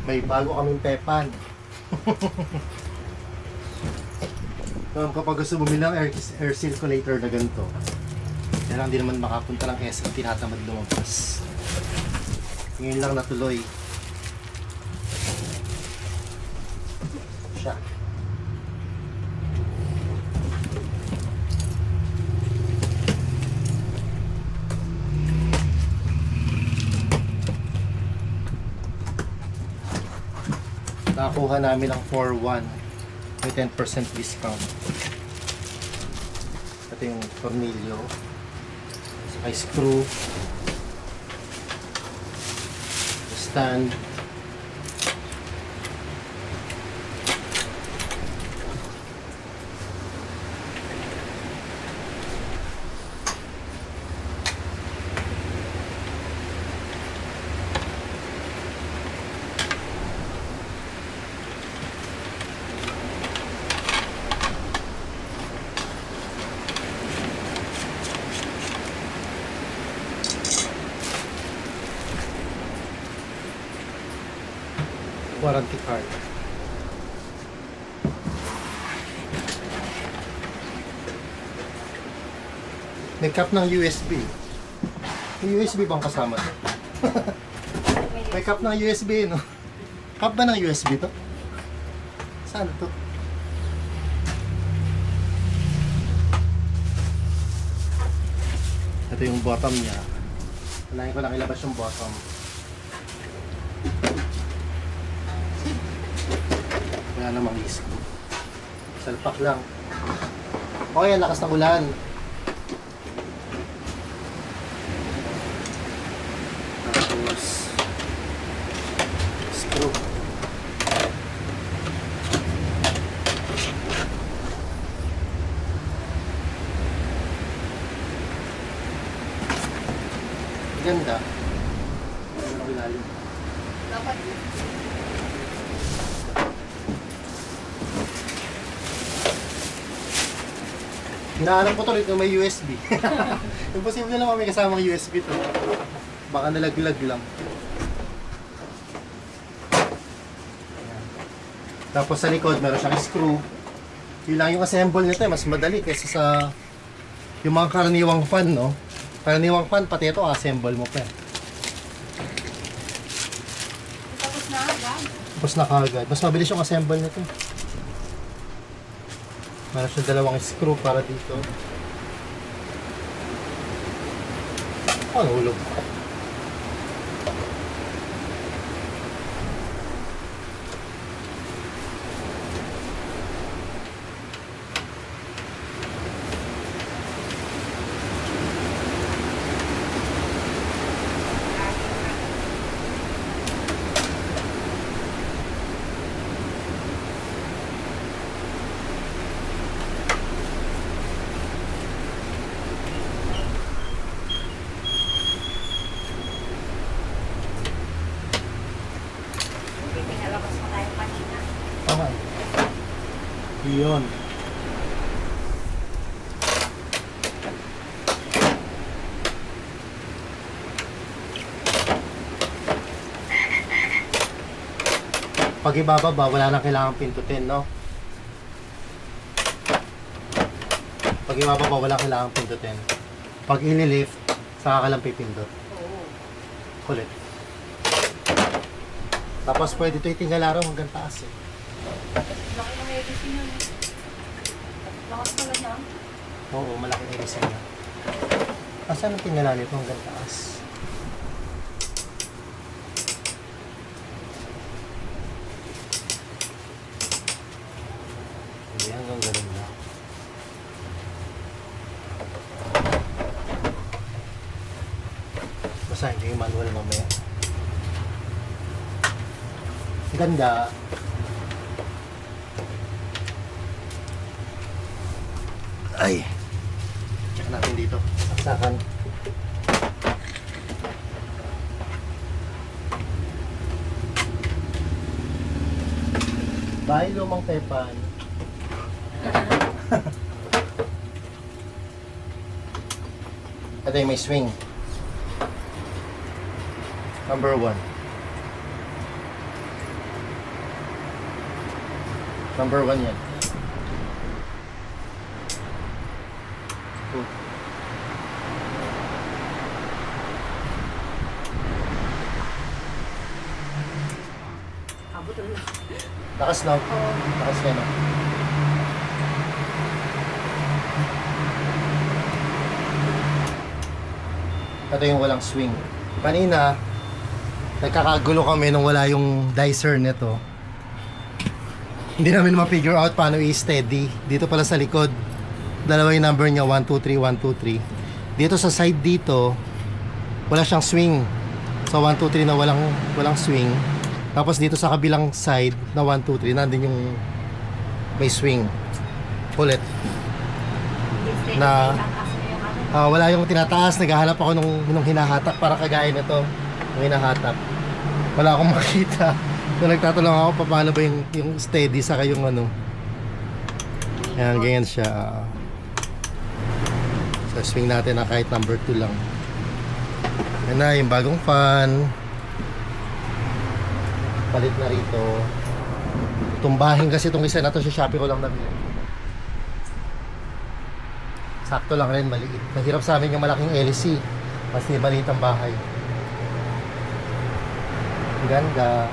May bago kaming pepan. Kapag gusto bumili ng air circulator na ganito, kaya lang di naman makapunta ng SM, tinatamad lumabas. Ngayon lang natuloy. Siya. Nakakuha namin ang 4-1 may 10% discount. Ito yung tornilyo, saka screw, stand, warranty card. May cap ng USB. May USB bang kasama to? May cap ng USB, no? Cap ba ng USB to? Saan to? Ito yung bottom niya. Unahin ko lang ilabas yung bottom. Wala namang screw. Salpak lang. Okay, ang lakas ng ulan. Tapos screw. Ganda. Ano ilalim? Dapat Hinahanap ko to rin kung may USB. Imposible naman may kasamang USB to. Baka nalaglag lang. Ayan. Tapos sa likod meron siyang screw. Yun lang yung assemble nito mas madali kaysa sa yung mga karaniwang fan, no? Karaniwang fan, pati ito assemble mo pa. tapos na agad. Tapos na kaagad. Mas mabilis yung assemble nito. Meron siya dalawang screw para dito. Oh, nahulog. Pinalabas mo tayo kanina. Tama. Yun. Pag ibababa, wala nang kailangang pindutin, no? Pag ibababa, wala kailangang pindutin. Pag ililift, saka ka lang pipindot. Oo. Kulit. Tapos pwede ito itingala rin hanggang taas eh. Laki ng editing yun. Lakas pala niya. Oo, malaki na isa niya. Asan ang tingala nito hanggang taas? Hindi, hanggang ganun na. Basahin ko yung manual mamaya. Ganda. Ay. Check natin dito. Saksakan. Bahay lumang tepan. Ito yung may swing. Number 1. Number 1 yan. Oh. Abot na. Lakas no? Oo. Lakas yan no? Ito yung walang swing. Kanina, nagkakagulo kami nung wala yung dicer nito. Hindi namin ma-figure out paano i-steady. Dito pala sa likod, dalawa yung number niya, 1, 2, 3, 1, 2, 3. Dito sa side dito, wala siyang swing. So 1, 2, 3 na walang swing. Tapos dito sa kabilang side na 1, 2, 3, nandun yung may swing. Ulit. Na wala yung tinataas, naghahanap ako nung hinahatak para kagaya nito. Yung hinahatak. Wala akong makita. So nagtatanong ako paano ba yung steady saka yung ano. Ayan, ganyan siya. So swing natin na kahit number 2 lang. Ayan na, yung bagong fan. Palit na rito. Tumbahin kasi itong isa na to sa Shopee ko lang nabili. Sakto lang rin, maliit. Mahirap sa amin yung malaking LC. Mas maliit ang bahay. Ganda.